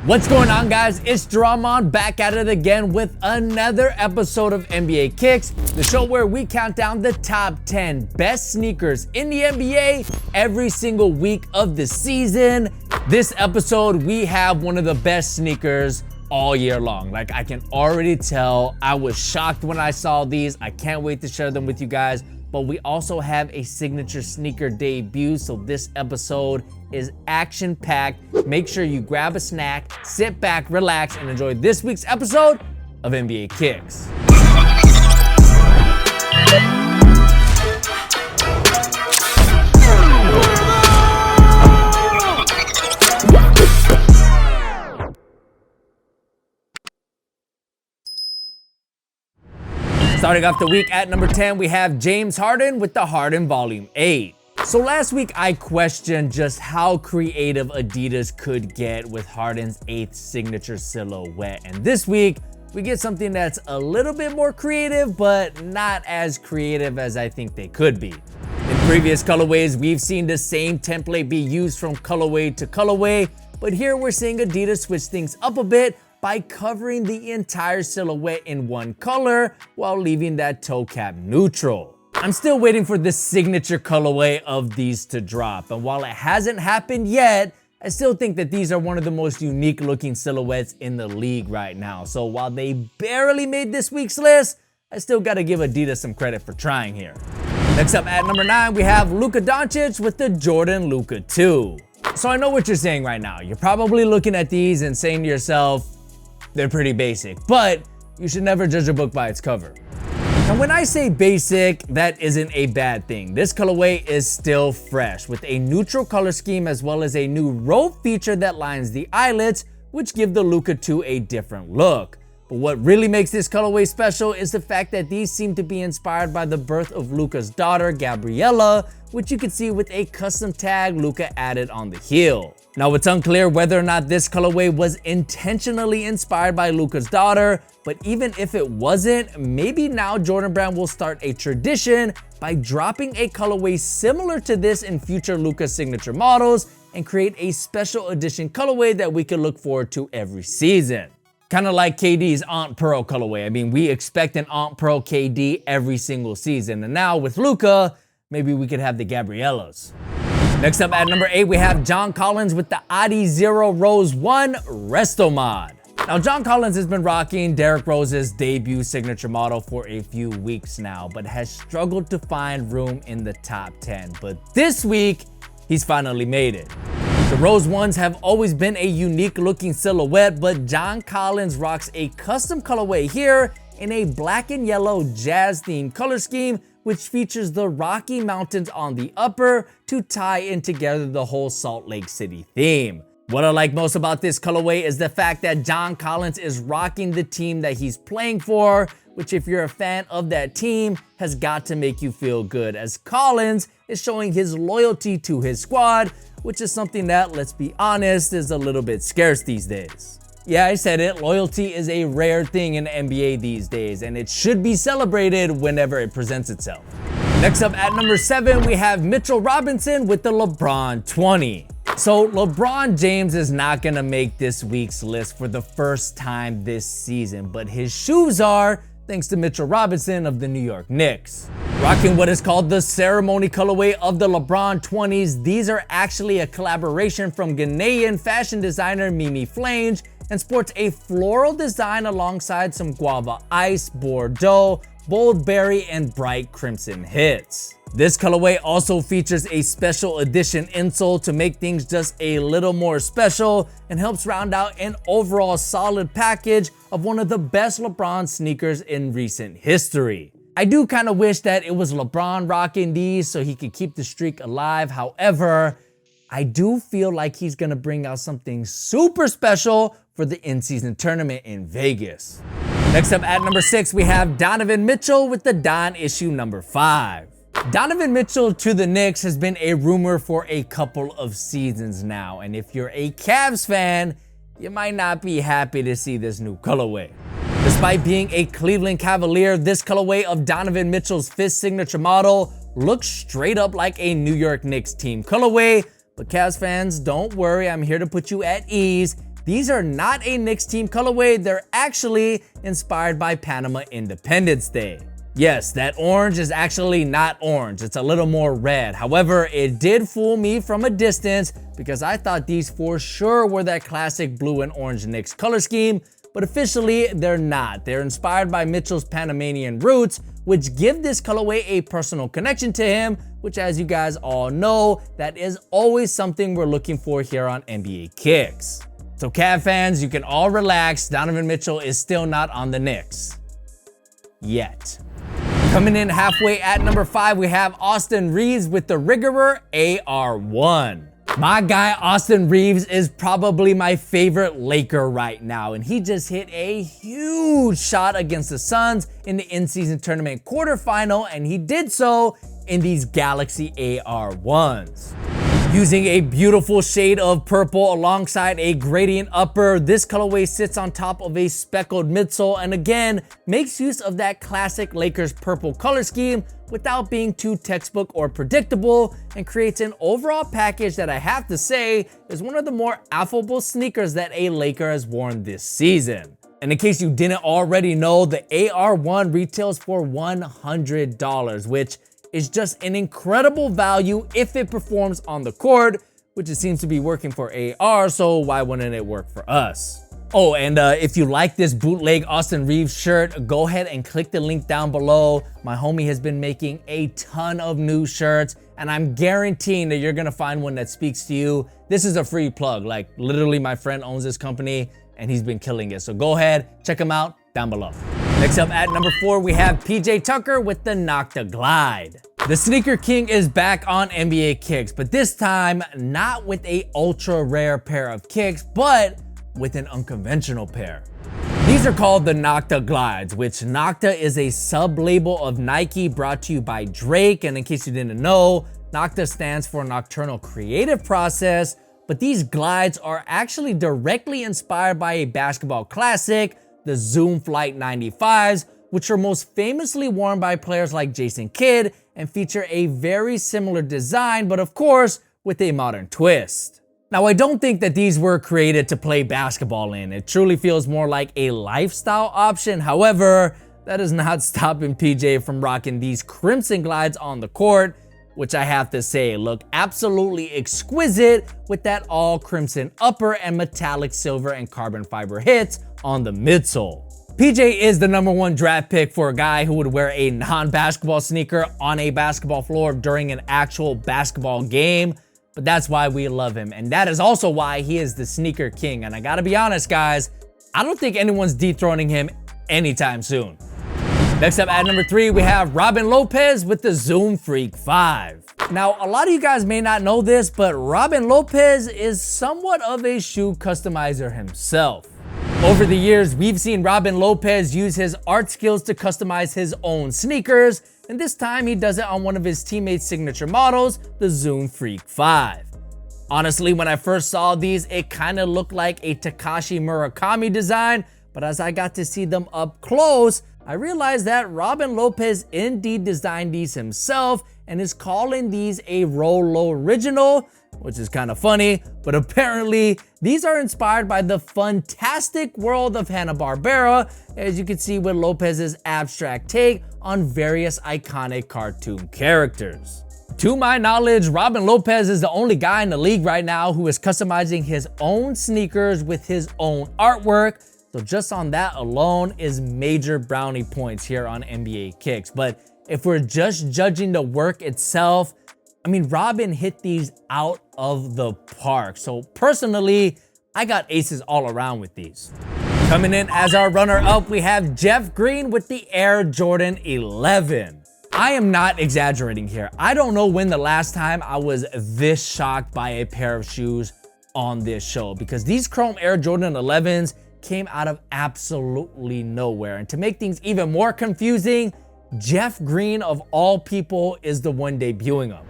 What's going on, guys? It's Dramon back at it again with another episode of NBA Kicks, the show where we count down the top 10 best sneakers in the NBA every single week of the season. This episode, we have one of the best sneakers all year long. Like, I can already tell. I was shocked when I saw these. I can't wait to share them with you guys. But we also have a signature sneaker debut, so this episode is action-packed. Make sure you grab a snack, sit back, relax, and enjoy this week's episode of NBA Kicks. Starting off the week at number 10, we have James Harden with the Harden Volume 8. So last week I questioned just how creative Adidas could get with Harden's 8th signature silhouette. And this week we get something that's a little bit more creative, but not as creative as I think they could be. In previous colorways, we've seen the same template be used from colorway to colorway, but here we're seeing Adidas switch things up a bit by covering the entire silhouette in one color while leaving that toe cap neutral. I'm still waiting for the signature colorway of these to drop, and while it hasn't happened yet, I still think that these are one of the most unique looking silhouettes in the league right now. So while they barely made this week's list, I still gotta give Adidas some credit for trying here. Next up at number 9, we have Luka Doncic with the Jordan Luka 2. So I know what you're saying right now. You're probably looking at these and saying to yourself, they're pretty basic, but you should never judge a book by its cover. And when I say basic, that isn't a bad thing. This colorway is still fresh with a neutral color scheme as well as a new rope feature that lines the eyelets, which give the Luka 2 a different look. But what really makes this colorway special is the fact that these seem to be inspired by the birth of Luka's daughter, Gabriella, which you can see with a custom tag Luka added on the heel. Now, it's unclear whether or not this colorway was intentionally inspired by Luka's daughter, but even if it wasn't, maybe now Jordan Brand will start a tradition by dropping a colorway similar to this in future Luka signature models and create a special edition colorway that we can look forward to every season. Kind of like KD's Aunt Pearl colorway. I mean, we expect an Aunt Pearl KD every single season, and now with Luka, maybe we could have the Gabriellas. Next up at number 8, we have John Collins with the Adi Zero Rose 1 Resto Mod. Now, John Collins has been rocking Derrick Rose's debut signature model for a few weeks now, but has struggled to find room in the top 10. But this week, he's finally made it. The Rose 1s have always been a unique looking silhouette, but John Collins rocks a custom colorway here in a black and yellow jazz themed color scheme, which features the Rocky Mountains on the upper to tie in together the whole Salt Lake City theme. What I like most about this colorway is the fact that John Collins is rocking the team that he's playing for, which if you're a fan of that team has got to make you feel good, as Collins is showing his loyalty to his squad, which is something that, let's be honest, is a little bit scarce these days. Yeah, I said it, loyalty is a rare thing in the NBA these days, and it should be celebrated whenever it presents itself. Next up at number 7, we have Mitchell Robinson with the LeBron 20. So LeBron James is not gonna make this week's list for the first time this season, but his shoes are, thanks to Mitchell Robinson of the New York Knicks. Rocking what is called the ceremony colorway of the LeBron 20s, these are actually a collaboration from Ghanaian fashion designer Mimi Flange and sports a floral design alongside some guava ice, Bordeaux, bold berry, and bright crimson hits. This colorway also features a special edition insole to make things just a little more special and helps round out an overall solid package of one of the best LeBron sneakers in recent history. I do kind of wish that it was LeBron rocking these so he could keep the streak alive. However, I do feel like he's gonna bring out something super special for the in-season tournament in Vegas. Next up at number 6, we have Donovan Mitchell with the Don issue number 5. Donovan Mitchell to the Knicks has been a rumor for a couple of seasons now, and if you're a Cavs fan, you might not be happy to see this new colorway. Despite being a Cleveland Cavalier, this colorway of Donovan Mitchell's 5th signature model looks straight up like a New York Knicks team colorway. But Cavs fans, don't worry, I'm here to put you at ease. these are not a Knicks team colorway. They're actually inspired by Panama Independence Day. Yes, that orange is actually not orange. It's a little more red. However, it did fool me from a distance because I thought these for sure were that classic blue and orange Knicks color scheme, but officially they're not. They're inspired by Mitchell's Panamanian roots, which give this colorway a personal connection to him, which, as you guys all know, that is always something we're looking for here on NBA Kicks. So Cavs fans, you can all relax. Donovan Mitchell is still not on the Knicks. Yet. Coming in halfway at number 5, we have Austin Reeves with the Riggerer AR1. My guy Austin Reeves is probably my favorite Laker right now, and he just hit a huge shot against the Suns in the in-season tournament quarterfinal, and he did so in these Galaxy AR1s. Using a beautiful shade of purple alongside a gradient upper, this colorway sits on top of a speckled midsole and again makes use of that classic Lakers purple color scheme without being too textbook or predictable, and creates an overall package that I have to say is one of the more affable sneakers that a Laker has worn this season. And in case you didn't already know, the AR1 retails for $100, which is just an incredible value if it performs on the court, which it seems to be working for AR, so why wouldn't it work for us? Oh, and if you like this bootleg Austin Reeves shirt, go ahead and click the link down below. My homie has been making a ton of new shirts, and I'm guaranteeing that you're gonna find one that speaks to you. This is a free plug. Like, literally, my friend owns this company, and he's been killing it. So go ahead, check him out down below. Next up at number 4, we have PJ Tucker with the Nocta Glide. The Sneaker King is back on NBA Kicks, but this time not with a ultra rare pair of kicks, but with an unconventional pair. These are called the Nocta Glides, which Nocta is a sub-label of Nike brought to you by Drake. And in case you didn't know, Nocta stands for Nocturnal Creative Process, but these glides are actually directly inspired by a basketball classic, the Zoom Flight 95s, which are most famously worn by players like Jason Kidd and feature a very similar design, but of course, with a modern twist. Now, I don't think that these were created to play basketball in. It truly feels more like a lifestyle option. However, that is not stopping PJ from rocking these crimson glides on the court, which I have to say look absolutely exquisite with that all crimson upper and metallic silver and carbon fiber hits on the midsole. PJ is the #1 draft pick for a guy who would wear a non-basketball sneaker on a basketball floor during an actual basketball game. But that's why we love him, and that is also why he is the Sneaker King. And I gotta be honest, guys, I don't think anyone's dethroning him anytime soon. Next up at number 3, we have Robin Lopez with the Zoom Freak 5. Now, a lot of you guys may not know this, but Robin Lopez is somewhat of a shoe customizer himself. Over the years, we've seen Robin Lopez use his art skills to customize his own sneakers, and this time he does it on one of his teammates' signature models, the Zoom Freak 5. Honestly, when I first saw these, it kind of looked like a Takashi Murakami design, but as I got to see them up close, I realized that Robin Lopez indeed designed these himself and is calling these a Rolo original, which is kind of funny, but apparently these are inspired by the fantastic world of Hanna-Barbera, as you can see with Lopez's abstract take on various iconic cartoon characters. To my knowledge, Robin Lopez is the only guy in the league right now who is customizing his own sneakers with his own artwork, so just on that alone is major brownie points here on NBA Kicks. But if we're just judging the work itself, I mean, Robin hit these out of the park. So personally, I got aces all around with these. Coming in as our runner-up, we have Jeff Green with the Air Jordan 11. I am not exaggerating here. I don't know when the last time I was this shocked by a pair of shoes on this show, because these chrome Air Jordan 11s came out of absolutely nowhere. And to make things even more confusing, Jeff Green of all people is the one debuting them.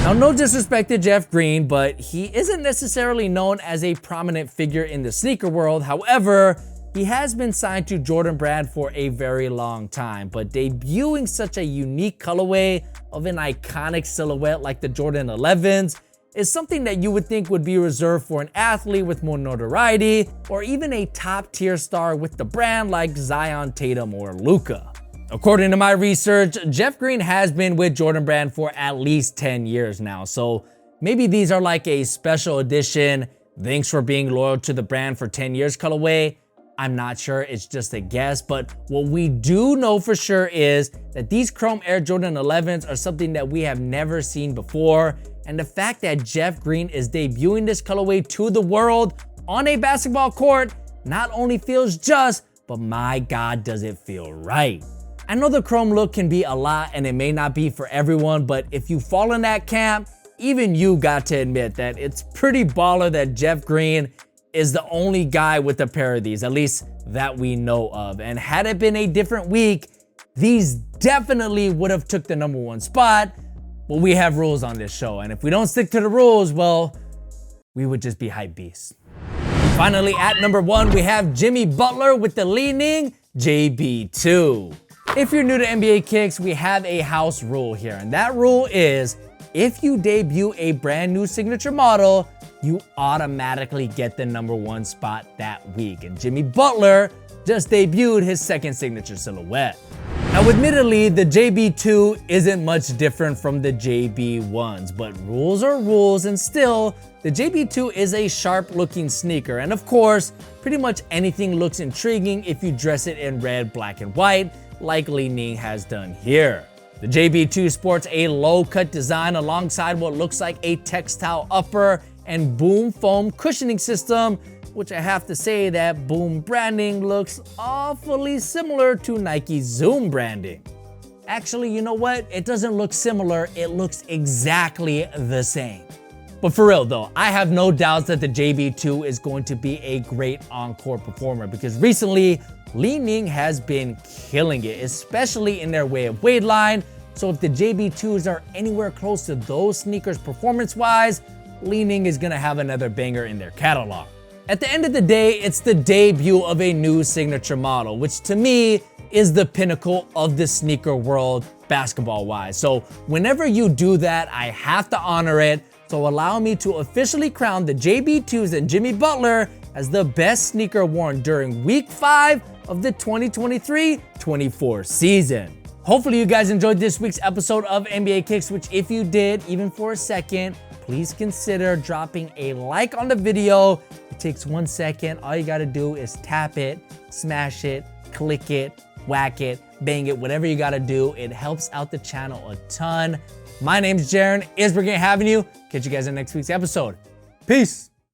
Now, no disrespect to Jeff Green, but he isn't necessarily known as a prominent figure in the sneaker world. However, he has been signed to Jordan Brand for a very long time, but debuting such a unique colorway of an iconic silhouette like the Jordan 11s is something that you would think would be reserved for an athlete with more notoriety, or even a top-tier star with the brand like Zion Tatum or Luca. According to my research, Jeff Green has been with Jordan Brand for at least 10 years now, so maybe these are like a special edition, thanks for being loyal to the brand for 10 years colorway. I'm not sure, it's just a guess, but what we do know for sure is that these Chrome Air Jordan 11s are something that we have never seen before, and the fact that Jeff Green is debuting this colorway to the world on a basketball court not only feels just, but my God, does it feel right. I know the Chrome look can be a lot and it may not be for everyone, but if you fall in that camp, even you got to admit that it's pretty baller that Jeff Green is the only guy with a pair of these, at least that we know of. And had it been a different week, these definitely would have took the #1 spot, but we have rules on this show. And if we don't stick to the rules, well, we would just be hype beasts. Finally, at #1, we have Jimmy Butler with the leaning JB2. If you're new to NBA Kicks, we have a house rule here. And that rule is if you debut a brand new signature model, you automatically get the #1 spot that week. And Jimmy Butler just debuted his second signature silhouette. Now, admittedly, the JB2 isn't much different from the JB1s, but rules are rules, and still, the JB2 is a sharp-looking sneaker. And of course, pretty much anything looks intriguing if you dress it in red, black, and white, like Li Ning has done here. The JB2 sports a low-cut design alongside what looks like a textile upper and boom foam cushioning system, which I have to say that boom branding looks awfully similar to Nike's Zoom branding. Actually, you know what? It doesn't look similar, it looks exactly the same. But for real though, I have no doubts that the JB2 is going to be a great encore performer, because recently, Li Ning has been killing it, especially in their way of weight line. So if the JB2s are anywhere close to those sneakers performance-wise, Li Ning is gonna have another banger in their catalog. At the end of the day, it's the debut of a new signature model, which to me is the pinnacle of the sneaker world basketball-wise. So whenever you do that, I have to honor it. So allow me to officially crown the JB2s and Jimmy Butler as the best sneaker worn during week 5 of the 2023-24 season. Hopefully you guys enjoyed this week's episode of NBA Kicks, which if you did, even for a second, please consider dropping a like on the video. It takes 1 second. All you gotta do is tap it, smash it, click it, whack it, bang it, whatever you gotta do. It helps out the channel a ton. My name's Jaren. It's been great having you. Catch you guys in next week's episode. Peace.